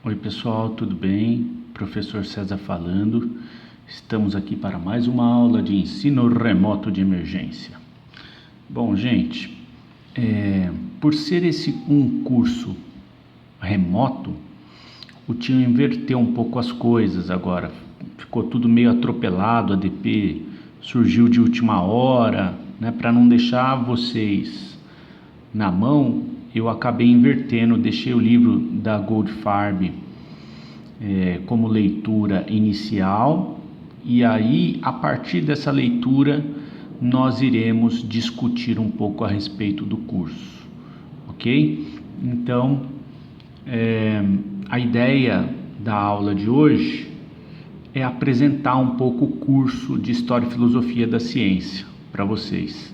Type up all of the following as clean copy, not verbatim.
Oi pessoal, tudo bem? Professor César falando. Estamos aqui para mais uma aula de ensino remoto de emergência. Bom, gente, por ser esse um curso remoto, o tio inverteu um pouco as coisas agora. Ficou tudo meio atropelado, a ADP surgiu de última hora, né? Para não deixar vocês na mão, eu acabei invertendo, deixei o livro da Goldfarb como leitura inicial, e aí a partir dessa leitura nós iremos discutir um pouco a respeito do curso, ok? Então a ideia da aula de hoje é apresentar um pouco o curso de História e Filosofia da Ciência para vocês.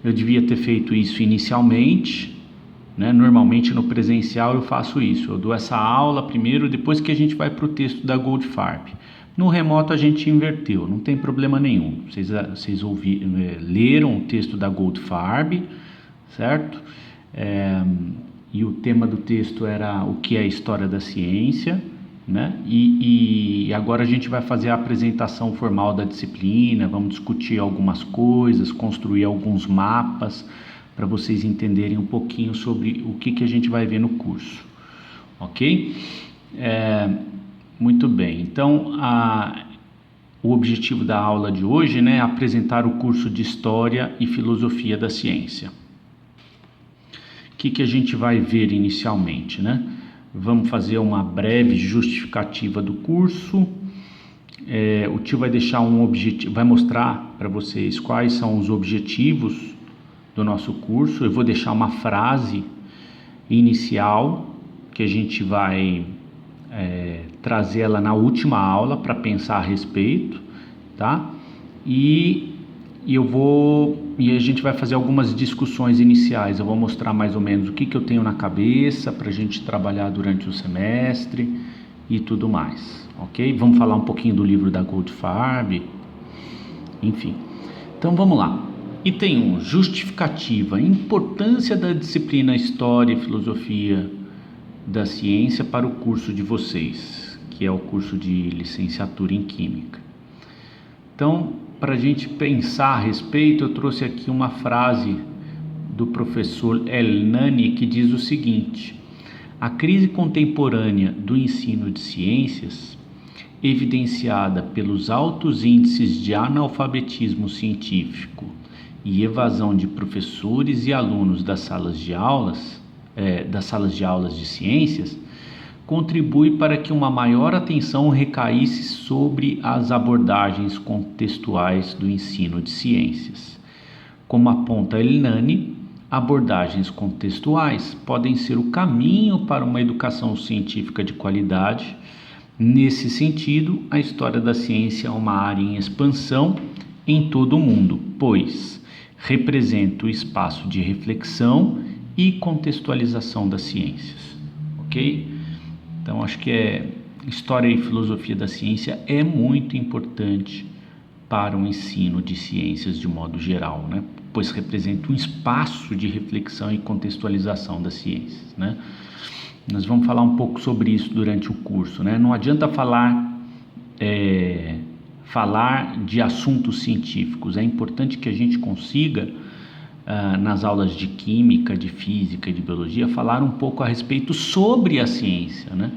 Eu devia ter feito isso inicialmente, né? Normalmente no presencial eu faço isso, eu dou essa aula primeiro, depois que a gente vai para o texto da Goldfarb. No remoto a gente inverteu, não tem problema nenhum. Vocês leram o texto da Goldfarb, certo? E o tema do texto era o que é a história da ciência, né? E agora a gente vai fazer a apresentação formal da disciplina, vamos discutir algumas coisas, construir alguns mapas para vocês entenderem um pouquinho sobre o que a gente vai ver no curso, ok? Muito bem, então o objetivo da aula de hoje, né, é apresentar o curso de História e Filosofia da Ciência. O que a gente vai ver inicialmente, né? Vamos fazer uma breve justificativa do curso. O tio vai deixar vai mostrar para vocês quais são os objetivos do nosso curso. Eu vou deixar uma frase inicial que a gente vai trazer ela na última aula para pensar a respeito, tá? E a gente vai fazer algumas discussões iniciais. Eu vou mostrar mais ou menos o que eu tenho na cabeça para a gente trabalhar durante o semestre e tudo mais, ok? Vamos falar um pouquinho do livro da Goldfarb, enfim. Então vamos lá. Item 1, justificativa, importância da disciplina História e Filosofia da Ciência para o curso de vocês, que é o curso de licenciatura em Química. Então, para a gente pensar a respeito, eu trouxe aqui uma frase do professor Elnany que diz o seguinte: a crise contemporânea do ensino de ciências, evidenciada pelos altos índices de analfabetismo científico e evasão de professores e alunos das salas de aulas de ciências, contribui para que uma maior atenção recaísse sobre as abordagens contextuais do ensino de ciências. Como aponta Elnany, abordagens contextuais podem ser o caminho para uma educação científica de qualidade. Nesse sentido, a história da ciência é uma área em expansão em todo o mundo, pois representa o espaço de reflexão e contextualização das ciências, ok? Então, acho que História e Filosofia da Ciência é muito importante para o ensino de ciências de modo geral, né? Pois representa um espaço de reflexão e contextualização das ciências, né? Nós vamos falar um pouco sobre isso durante o curso, né? Não adianta falar de assuntos científicos, é importante que a gente consiga, nas aulas de Química, de Física e de Biologia, falar um pouco a respeito sobre a ciência, né?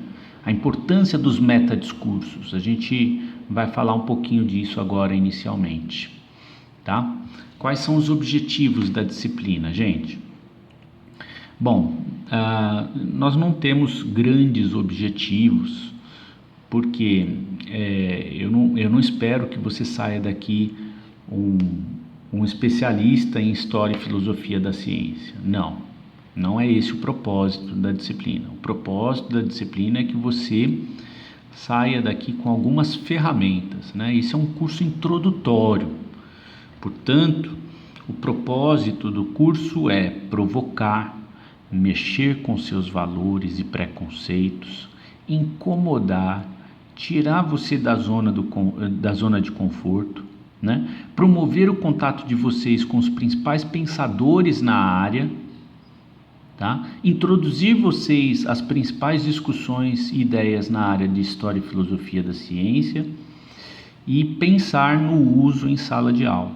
A importância dos metadiscursos. A gente vai falar um pouquinho disso agora inicialmente, tá? Quais são os objetivos da disciplina, gente? Bom, nós não temos grandes objetivos, porque eu não espero que você saia daqui um especialista em História e Filosofia da Ciência. Não é esse o propósito da disciplina. O propósito da disciplina é que você saia daqui com algumas ferramentas, né? Isso é um curso introdutório. Portanto, o propósito do curso é provocar, mexer com seus valores e preconceitos, incomodar, tirar você da zona de conforto, né? Promover o contato de vocês com os principais pensadores na área, tá? Introduzir vocês as principais discussões e ideias na área de História e Filosofia da Ciência e pensar no uso em sala de aula,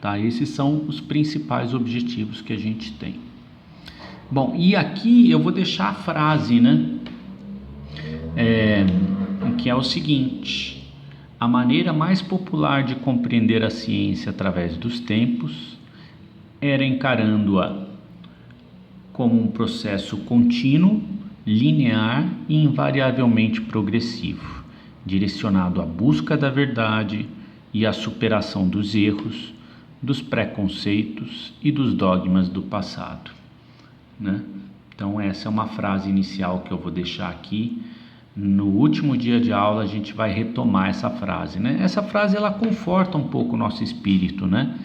tá? Esses são os principais objetivos que a gente tem. Bom, e aqui eu vou deixar a frase, né? Que é o seguinte: a maneira mais popular de compreender a ciência através dos tempos era encarando-a como um processo contínuo, linear e invariavelmente progressivo, direcionado à busca da verdade e à superação dos erros, dos preconceitos e dos dogmas do passado, né? Então essa é uma frase inicial que eu vou deixar aqui. No último dia de aula a gente vai retomar essa frase, né? Essa frase ela conforta um pouco o nosso espírito, né?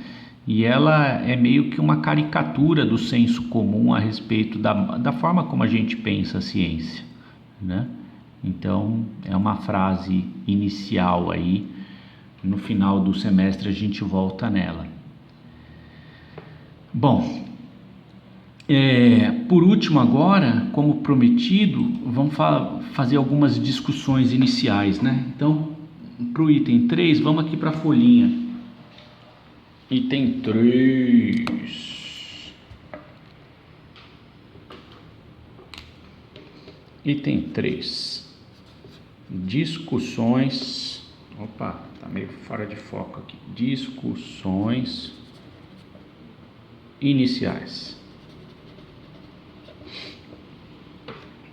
E ela é meio que uma caricatura do senso comum a respeito da forma como a gente pensa a ciência, né? Então é uma frase inicial aí. No final do semestre a gente volta nela. Bom, por último agora, como prometido, vamos fazer algumas discussões iniciais, né? Então, para o item 3, vamos aqui para a folhinha. Item 3. Item 3. Discussões. Opa, tá meio fora de foco aqui. Discussões iniciais.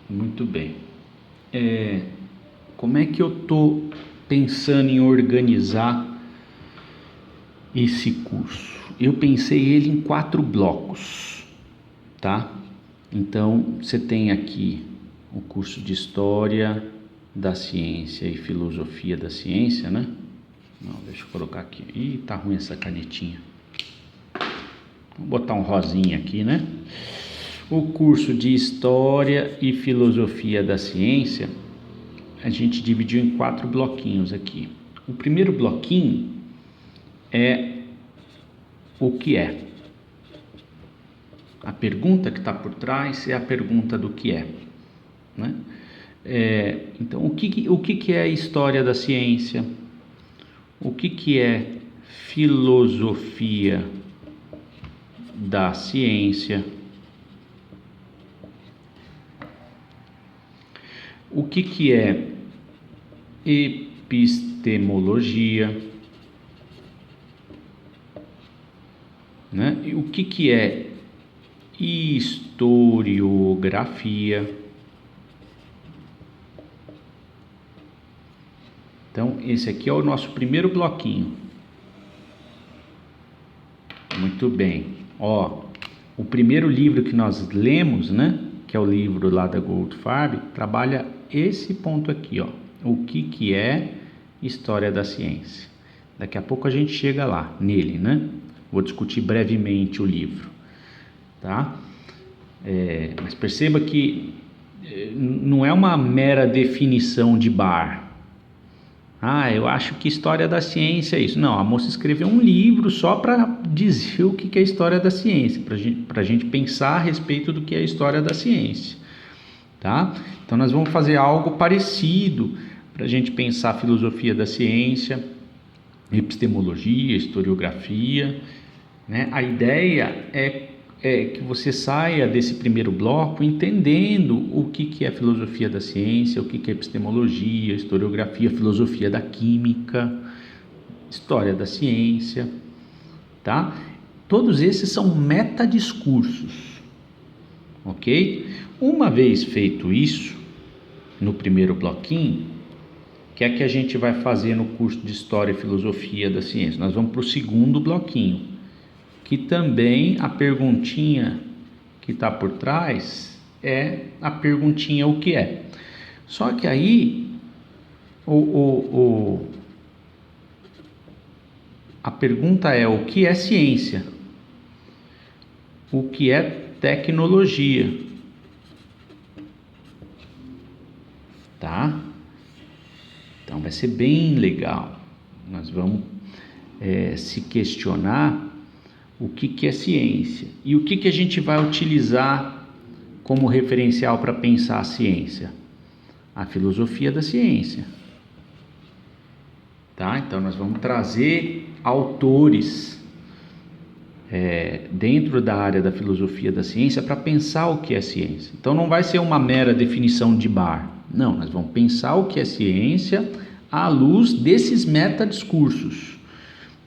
Muito bem. Como é que eu tô pensando em organizar esse curso? Eu pensei ele em 4 blocos, tá? Então, você tem aqui o curso de História da Ciência e Filosofia da Ciência, né? Não, deixa eu colocar aqui. Ih, tá ruim essa canetinha. Vou botar um rosinha aqui, né? O curso de História e Filosofia da Ciência, a gente dividiu em 4 bloquinhos aqui. O primeiro bloquinho é o que é. A pergunta que está por trás é a pergunta do que é, né? Então, o que é a história da ciência? O que é filosofia da ciência? O que é epistemologia, né? E o que é historiografia? Então, esse aqui é o nosso primeiro bloquinho. Muito bem. Ó, o primeiro livro que nós lemos, né, que é o livro lá da Goldfarb, trabalha esse ponto aqui, ó. O que é história da ciência? Daqui a pouco a gente chega lá, nele, né? Vou discutir brevemente o livro, tá? Mas perceba que não é uma mera definição de bar. Ah, eu acho que história da ciência é isso. Não, a moça escreveu um livro só para dizer o que é história da ciência, para a gente pensar a respeito do que é história da ciência, tá? Então nós vamos fazer algo parecido para a gente pensar a filosofia da ciência, epistemologia, historiografia, né? A ideia é que você saia desse primeiro bloco entendendo o que é filosofia da ciência, o que é epistemologia, historiografia, filosofia da química, história da ciência, tá? Todos esses são metadiscursos, ok? Uma vez feito isso, no primeiro bloquinho, o que é que a gente vai fazer no curso de História e Filosofia da Ciência? Nós vamos para o segundo bloquinho, que também a perguntinha que está por trás é a perguntinha o que é. Só que aí a pergunta é o que é ciência? O que é tecnologia? Tá? Então vai ser bem legal. Nós vamos se questionar o que é ciência e o que a gente vai utilizar como referencial para pensar a ciência? A filosofia da ciência. Tá? Então nós vamos trazer autores dentro da área da filosofia da ciência para pensar o que é ciência. Então não vai ser uma mera definição de bar. Não, nós vamos pensar o que é ciência à luz desses metadiscursos,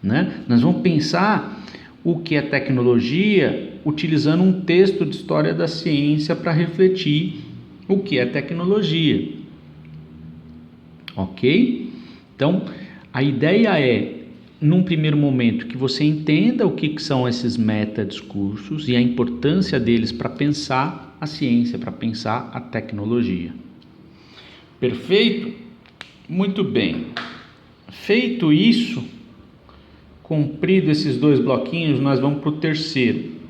né? Nós vamos pensar o que é tecnologia utilizando um texto de história da ciência para refletir o que é tecnologia. Ok? Então, a ideia é, num primeiro momento, que você entenda o que são esses metadiscursos e a importância deles para pensar a ciência, para pensar a tecnologia. Perfeito? Muito bem. Feito isso, cumprido esses 2 bloquinhos, nós vamos para o terceiro.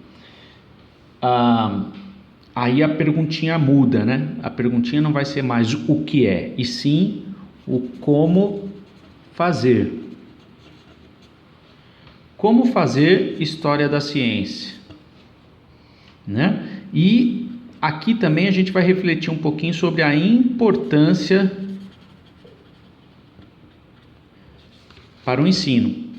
Aí a perguntinha muda, né? A perguntinha não vai ser mais o que é, e sim o como fazer. Como fazer história da ciência, né? E aqui também a gente vai refletir um pouquinho sobre a importância para o ensino.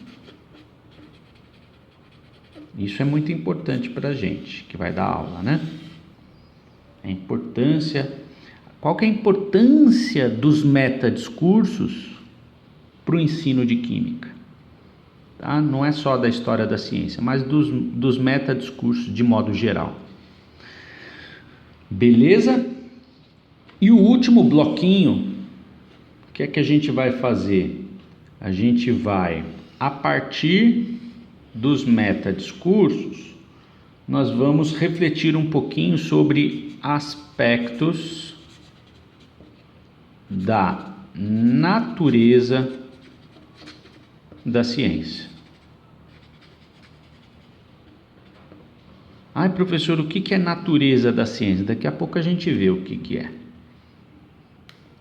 Isso é muito importante para a gente que vai dar aula, né? A importância. Qual que é a importância dos metadiscursos para o ensino de química? Tá? Não é só da história da ciência, mas dos metadiscursos de modo geral. Beleza? E o último bloquinho, o que é que a gente vai fazer? A gente vai, a partir dos metadiscursos, nós vamos refletir um pouquinho sobre aspectos da natureza da ciência. Ai, professor, o que é natureza da ciência? Daqui a pouco a gente vê o que é.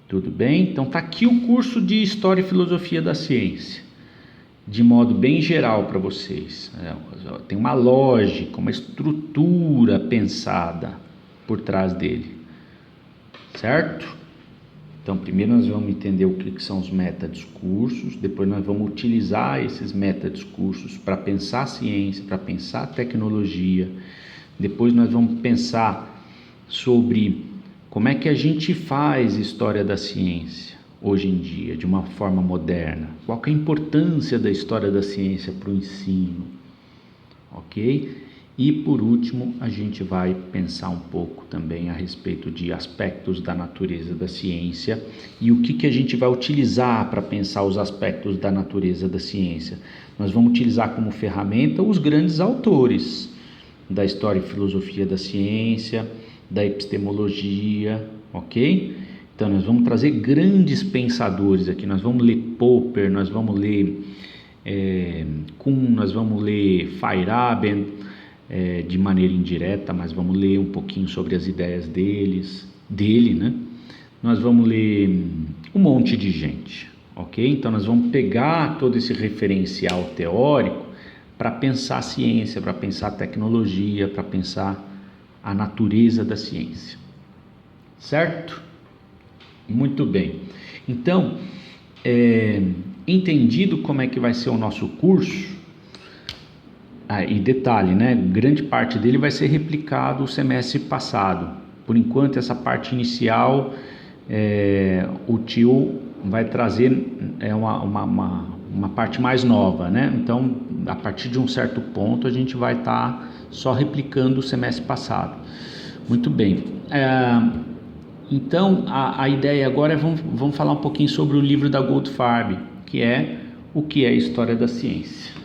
Tudo bem? Então tá aqui o curso de História e Filosofia da Ciência, de modo bem geral para vocês. Tem uma lógica, uma estrutura pensada por trás dele, certo? Então primeiro nós vamos entender o que são os metadiscursos, depois nós vamos utilizar esses metadiscursos para pensar a ciência, para pensar a tecnologia, depois nós vamos pensar sobre como é que a gente faz história da ciência hoje em dia, de uma forma moderna? Qual que é a importância da história da ciência para o ensino? Ok? E por último, a gente vai pensar um pouco também a respeito de aspectos da natureza da ciência e o que a gente vai utilizar para pensar os aspectos da natureza da ciência. Nós vamos utilizar como ferramenta os grandes autores da história e filosofia da ciência, da epistemologia, ok? Então nós vamos trazer grandes pensadores aqui, nós vamos ler Popper, nós vamos ler Kuhn, nós vamos ler Feyerabend, de maneira indireta, mas vamos ler um pouquinho sobre as ideias dele, né? Nós vamos ler um monte de gente, ok? Então nós vamos pegar todo esse referencial teórico para pensar a ciência, para pensar a tecnologia, para pensar a natureza da ciência, certo? Muito bem. Então, entendido como é que vai ser o nosso curso, e detalhe, né? Grande parte dele vai ser replicado o semestre passado. Por enquanto, essa parte inicial, o tio vai trazer uma parte mais nova, né? Então, a partir de um certo ponto, a gente vai estar só replicando o semestre passado. Muito bem. Então, a ideia agora é vamos falar um pouquinho sobre o livro da Goldfarb, que é o que é História da Ciência.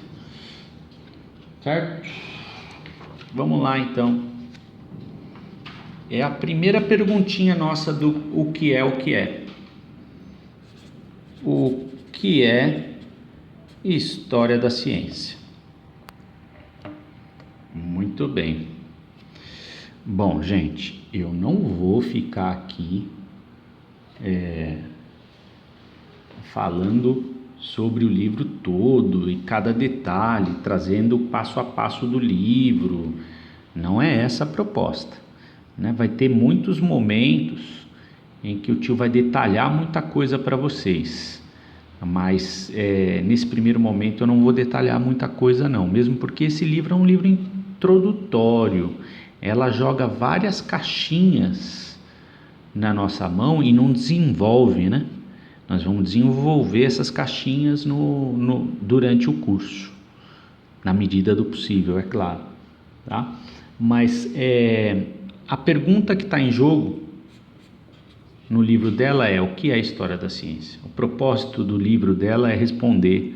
Certo? Vamos lá, então. É a primeira perguntinha nossa do o que é o que é. O que é História da Ciência? Muito bem. Bom, gente, eu não vou ficar aqui falando sobre o livro todo e cada detalhe, trazendo o passo a passo do livro. Não é essa a proposta. né? Vai ter muitos momentos em que o tio vai detalhar muita coisa para vocês, mas nesse primeiro momento eu não vou detalhar muita coisa não, mesmo porque esse livro é um livro introdutório. Ela joga várias caixinhas na nossa mão e não desenvolve, né? Nós vamos desenvolver essas caixinhas durante o curso, na medida do possível, é claro, tá? Mas a pergunta que está em jogo no livro dela é: o que é a história da ciência? O propósito do livro dela é responder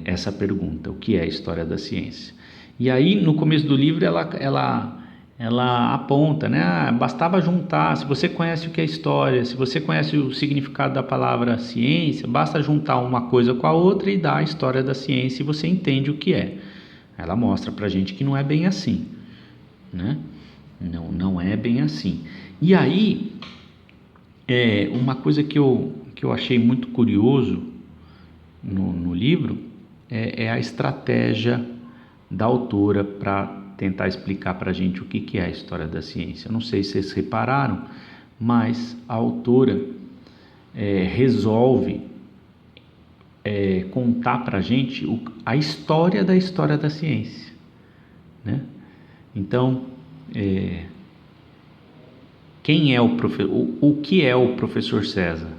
essa pergunta: o que é a história da ciência? E aí, no começo do livro, ela aponta, né? Bastava juntar, se você conhece o que é história, se você conhece o significado da palavra ciência, basta juntar uma coisa com a outra e dar a história da ciência e você entende o que é. Ela mostra pra gente que não é bem assim, né? Não é bem assim. E aí, uma coisa que eu achei muito curioso no livro é a estratégia da autora para tentar explicar para a gente o que é a história da ciência. Eu não sei se vocês repararam, mas a autora resolve contar para a gente a história da ciência, né? Então, quem é o que é o professor César,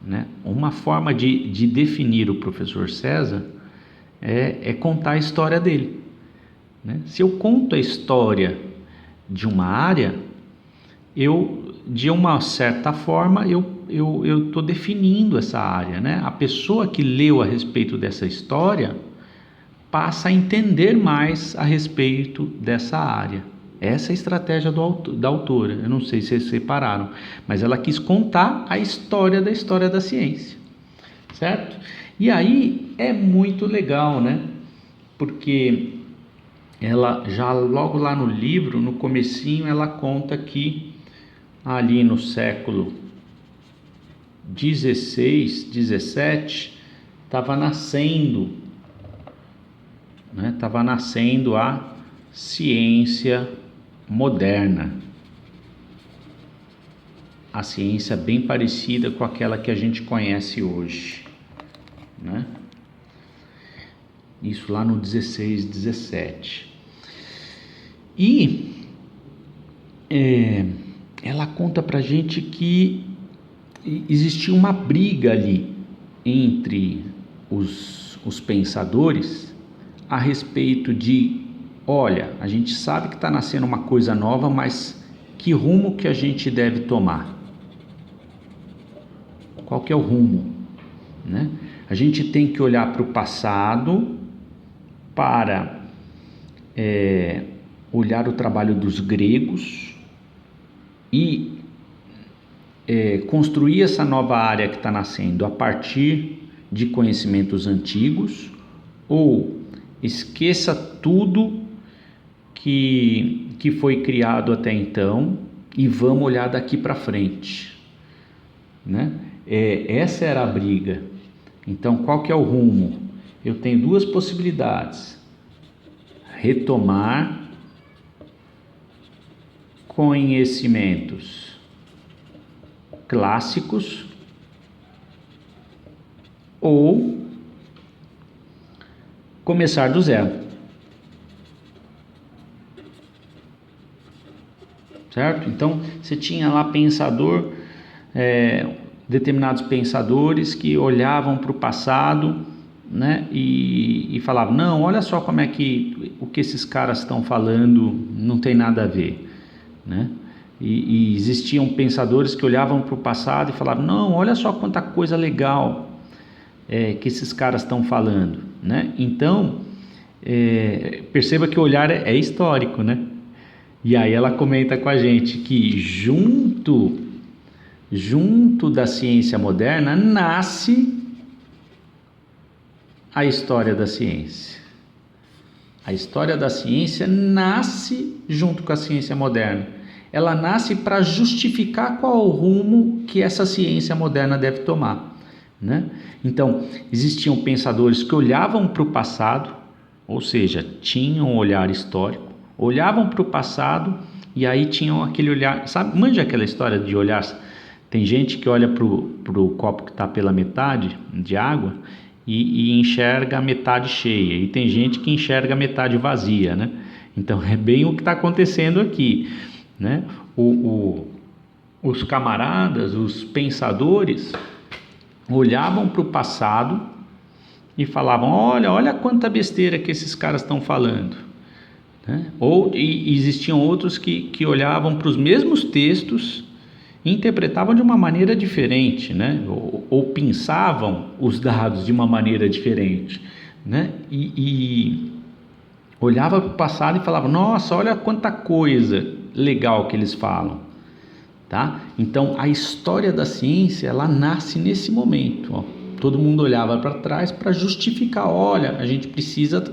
né? Uma forma de definir o professor César é contar a história dele, né? Se eu conto a história de uma área, de uma certa forma, eu estou definindo essa área, né? A pessoa que leu a respeito dessa história passa a entender mais a respeito dessa área. Essa é a estratégia da autora. Eu não sei se vocês separaram, mas ela quis contar a história da ciência, certo? E aí é muito legal, né? Porque ela já logo lá no livro, no comecinho, ela conta que ali no século 16, 17, estava nascendo, né? Estava nascendo a ciência moderna, a ciência bem parecida com aquela que a gente conhece hoje, né? Isso lá no 16, 17. E ela conta pra gente que existia uma briga ali entre os pensadores a respeito de: olha, a gente sabe que está nascendo uma coisa nova, mas que rumo que a gente deve tomar? Qual que é o rumo, né? A gente tem que olhar para o passado para olhar o trabalho dos gregos e construir essa nova área que está nascendo a partir de conhecimentos antigos, ou esqueça tudo que foi criado até então e vamos olhar daqui para frente, né? Essa era a briga. Então, qual que é o rumo? Eu tenho duas possibilidades: retomar conhecimentos clássicos ou começar do zero, certo? Então, você tinha lá determinados pensadores que olhavam para o passado, né, e falavam: não, olha só como é que o que esses caras estão falando não tem nada a ver, né? E existiam pensadores que olhavam para o passado e falavam: não, olha só quanta coisa legal que esses caras estão falando, né? Então, perceba que o olhar é histórico, né? E aí ela comenta com a gente que junto da ciência moderna nasce a história da ciência. A história da ciência nasce junto com a ciência moderna. Ela nasce para justificar qual o rumo que essa ciência moderna deve tomar, né? Então, existiam pensadores que olhavam para o passado, ou seja, tinham um olhar histórico, olhavam para o passado E aí tinham aquele olhar, sabe, manja aquela história de olhar, tem gente que olha pro copo que está pela metade de água e enxerga a metade cheia, e tem gente que enxerga a metade vazia, né? Então é bem o que está acontecendo aqui, né? Os camaradas, os pensadores, olhavam para o passado e falavam: olha quanta besteira que esses caras estão falando, né? E existiam outros que olhavam para os mesmos textos e interpretavam de uma maneira diferente, né? Ou pensavam os dados de uma maneira diferente, né? E olhava para o passado e falava: nossa, olha quanta coisa legal que eles falam, tá? Então a história da ciência, ela nasce nesse momento, ó. Todo mundo olhava para trás para justificar: olha, a gente precisa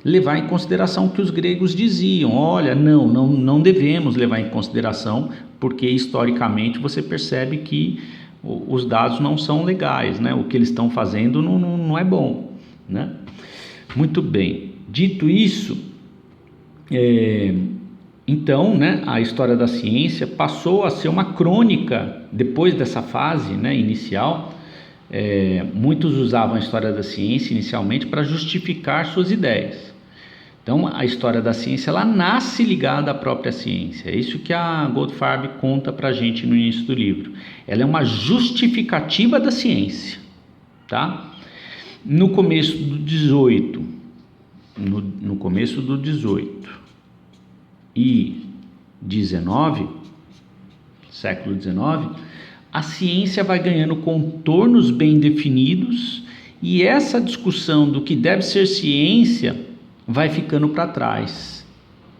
levar em consideração o que os gregos diziam. Olha, não devemos levar em consideração, porque historicamente você percebe que os dados não são legais, né? O que eles estão fazendo não é bom, né? Muito bem, dito isso, então, né, a história da ciência passou a ser uma crônica. Depois dessa fase, né, inicial, muitos usavam a história da ciência inicialmente para justificar suas ideias. Então a história da ciência, ela nasce ligada à própria ciência. É isso que a Goldfarb conta para a gente no início do livro. Ela é uma justificativa da ciência, tá? No começo do 18, no começo do 18 e 19, século 19, a ciência vai ganhando contornos bem definidos, e essa discussão do que deve ser ciência vai ficando para trás,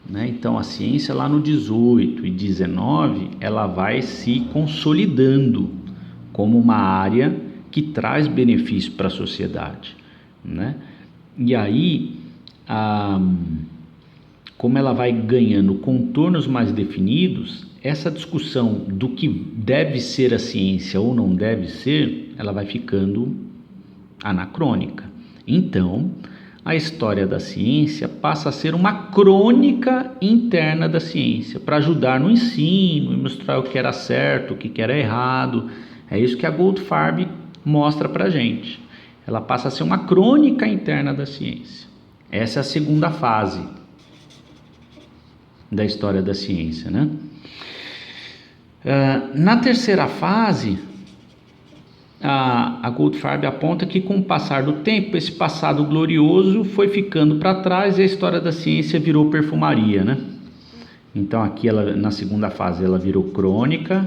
né? Então a ciência lá no 18 e 19, ela vai se consolidando como uma área que traz benefício para a sociedade, né? E aí, como ela vai ganhando contornos mais definidos, essa discussão do que deve ser a ciência ou não deve ser, ela vai ficando anacrônica. Então, a história da ciência passa a ser uma crônica interna da ciência, para ajudar no ensino e mostrar o que era certo, o que era errado. É isso que a Goldfarb mostra para a gente. Ela passa a ser uma crônica interna da ciência. Essa é a segunda fase da história da ciência, né? Na terceira fase, a Goldfarb aponta que, com o passar do tempo, esse passado glorioso foi ficando para trás e a história da ciência virou perfumaria, né? Então aqui, na segunda fase, ela virou crônica.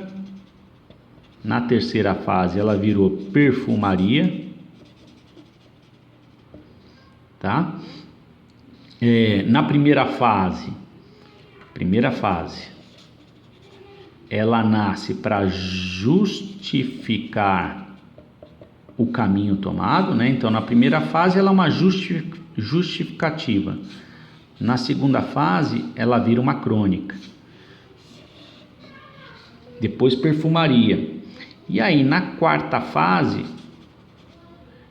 Na terceira fase, ela virou perfumaria, tá? Na primeira fase, ela nasce para justificar o caminho tomado, né? Então, na primeira fase, ela é uma justificativa. Na segunda fase, ela vira uma crônica. Depois, perfumaria. E aí, na quarta fase,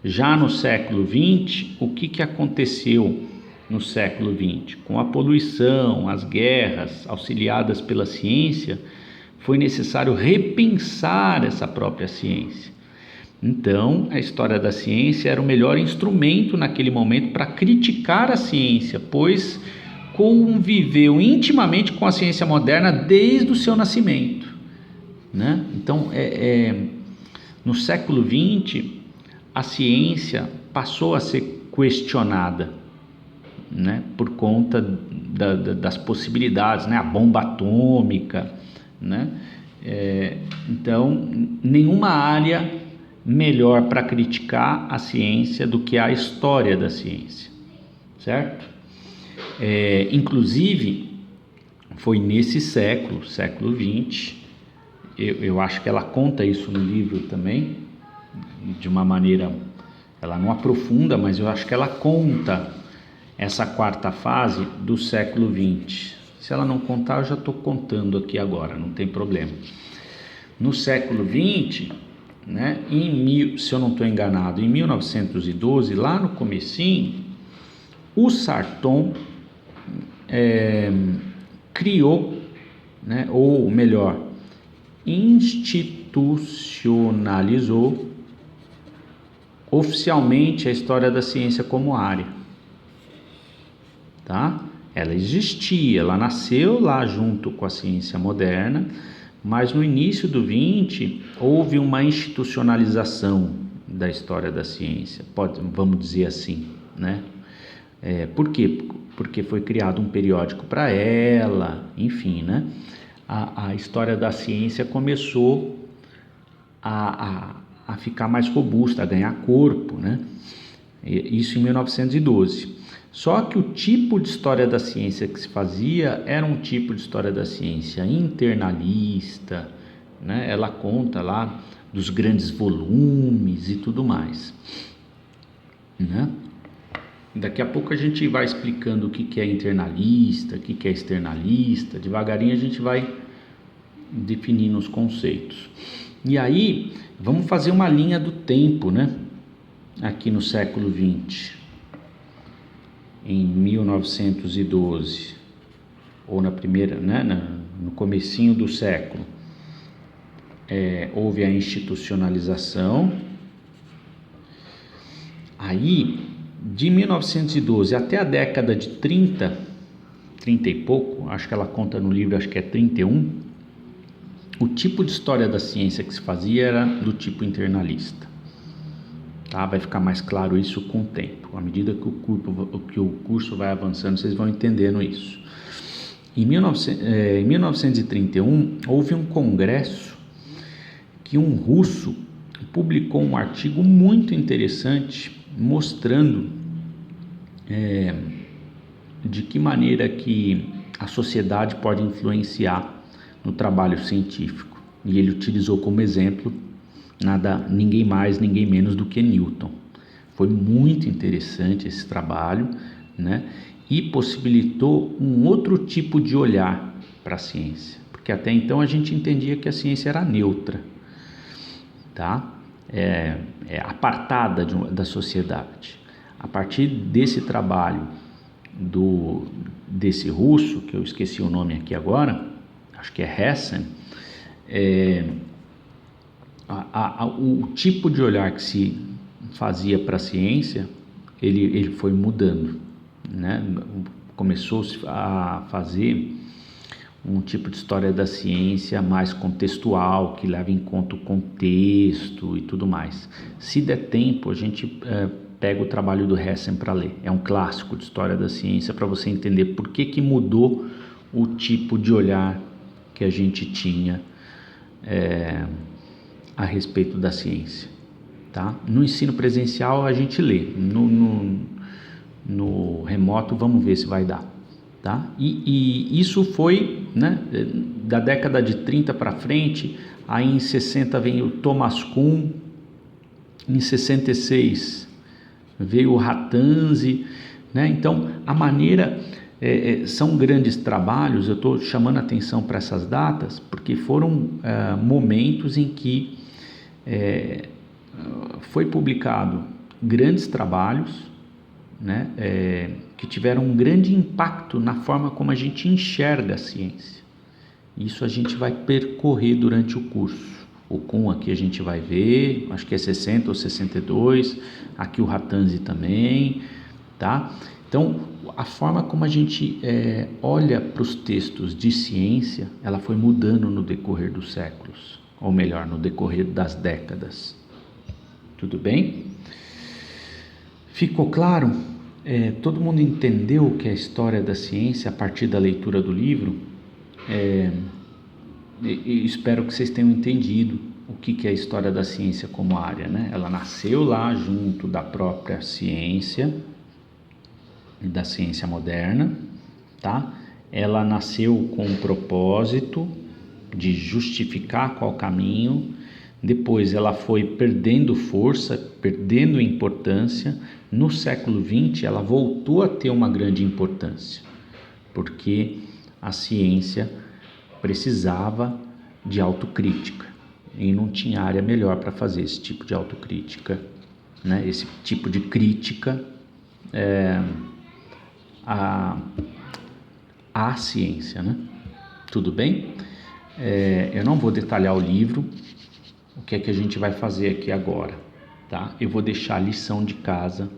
já no século XX, o que aconteceu no século XX? Com a poluição, as guerras auxiliadas pela ciência, foi necessário repensar essa própria ciência. Então, a história da ciência era o melhor instrumento naquele momento para criticar a ciência, pois conviveu intimamente com a ciência moderna desde o seu nascimento, né? Então, no século XX, a ciência passou a ser questionada, né? Por conta das possibilidades, né? A bomba atômica, né? Então, nenhuma área melhor para criticar a ciência do que a história da ciência, certo? Inclusive, foi nesse século XX, eu acho que ela conta isso no livro também, de uma maneira, ela não aprofunda, mas eu acho que ela conta essa quarta fase do século XX. Se ela não contar, eu já estou contando aqui agora, não tem problema. No século XX, né, se eu não estou enganado, em 1912, lá no comecinho, o Sarton criou né? Ou melhor, institucionalizou oficialmente a história da ciência como área, tá? Ela existia, ela nasceu lá junto com a ciência moderna, mas no início do 20 houve uma institucionalização da história da ciência, vamos dizer assim, né? Por quê? Porque foi criado um periódico para ela, enfim, né? A história da ciência começou a ficar mais robusta, a ganhar corpo, né? Isso em 1912. Só que o tipo de história da ciência que se fazia era um tipo de história da ciência internalista, né? Ela conta lá dos grandes volumes e tudo mais, né? Daqui a pouco a gente vai explicando o que é internalista, o que é externalista, devagarinho a gente vai definindo os conceitos. E aí, vamos fazer uma linha do tempo, né? Aqui no século XX, em 1912, ou na primeira, né? No comecinho do século, houve a institucionalização. Aí, de 1912 até a década de 30 e pouco, acho que ela conta no livro, acho que é 31, o tipo de história da ciência que se fazia era do tipo internalista. Tá? Vai ficar mais claro isso com o tempo. À medida que o curso vai avançando, vocês vão entendendo isso. Em 1931, houve um congresso que um russo publicou um artigo muito interessante mostrando de que maneira que a sociedade pode influenciar no trabalho científico. E ele utilizou como exemplo ninguém mais, ninguém menos do que Newton. Foi muito interessante esse trabalho, né? E possibilitou um outro tipo de olhar para a ciência, porque até então a gente entendia que a ciência era neutra, tá? Apartada da sociedade. A partir desse trabalho desse russo, que eu esqueci o nome aqui agora, acho que é Hessen, o tipo de olhar que se fazia para a ciência, ele foi mudando, né? Começou-se a fazer um tipo de história da ciência mais contextual, que leva em conta o contexto e tudo mais. Se der tempo, a gente pega o trabalho do Hessen para ler. É um clássico de história da ciência para você entender por que mudou o tipo de olhar que a gente tinha a respeito da ciência. Tá? No ensino presencial a gente lê, no remoto vamos ver se vai dar. Tá? E isso foi, né, da década de 30 para frente. Aí em 60 vem o Thomas Kuhn, em 66 veio o Rattanzi, né? Então a maneira, são grandes trabalhos. Eu estou chamando a atenção para essas datas porque foram momentos em que foi publicado grandes trabalhos, né, que tiveram um grande impacto na forma como a gente enxerga a ciência. Isso a gente vai percorrer durante o curso. O Kuhn aqui a gente vai ver, acho que é 60 ou 62, aqui o Rattanzi também, tá? Então, a forma como a gente olha para os textos de ciência, ela foi mudando no decorrer dos séculos, ou melhor, no decorrer das décadas. Tudo bem? Ficou claro? Todo mundo entendeu o que é a história da ciência a partir da leitura do livro? E espero que vocês tenham entendido o que é a história da ciência como área, né? Ela nasceu lá junto da própria ciência e da ciência moderna, tá? Ela nasceu com o propósito de justificar qual caminho. Depois ela foi perdendo força, perdendo importância. No século XX ela voltou a ter uma grande importância, porque a ciência precisava de autocrítica e não tinha área melhor para fazer esse tipo de autocrítica, né? Esse tipo de crítica à ciência, né? Tudo bem? Eu não vou detalhar o livro, o que é que a gente vai fazer aqui agora, tá? Eu vou deixar a lição de casa,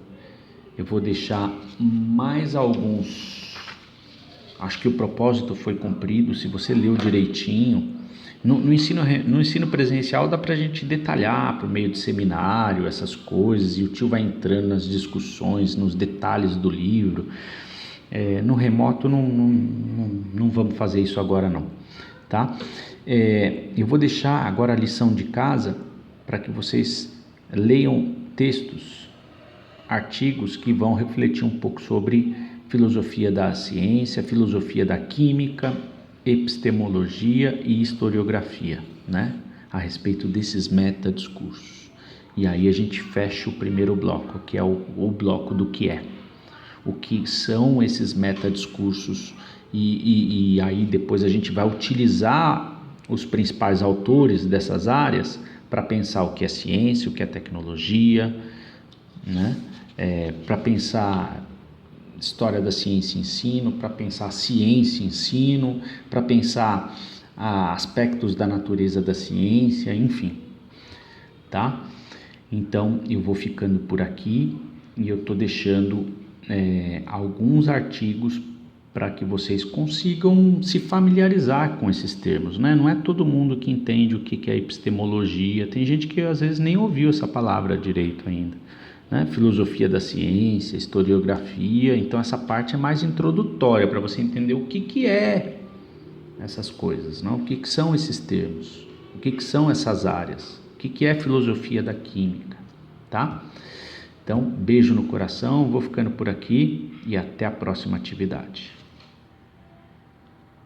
eu vou deixar mais alguns, acho que o propósito foi cumprido, se você leu direitinho. No ensino presencial dá pra gente detalhar por meio de seminário, essas coisas, e o tio vai entrando nas discussões, nos detalhes do livro. No remoto não vamos fazer isso agora não, tá? Eu vou deixar agora a lição de casa para que vocês leiam textos, artigos que vão refletir um pouco sobre filosofia da ciência, filosofia da química, epistemologia e historiografia, né? A respeito desses metadiscursos. E aí a gente fecha o primeiro bloco, que é o bloco do que é. O que são esses metadiscursos e aí depois a gente vai utilizar os principais autores dessas áreas para pensar o que é ciência, o que é tecnologia, né? Para pensar história da ciência e ensino, para pensar ciência e ensino, para pensar aspectos da natureza da ciência, enfim, tá? Então eu vou ficando por aqui e eu estou deixando alguns artigos para que vocês consigam se familiarizar com esses termos, né? Não é todo mundo que entende o que é epistemologia, tem gente que às vezes nem ouviu essa palavra direito ainda, né? Filosofia da ciência, historiografia, então essa parte é mais introdutória para você entender o que é essas coisas, não? O que são esses termos, o que são essas áreas, o que é filosofia da química, tá? Então, beijo no coração, vou ficando por aqui e até a próxima atividade.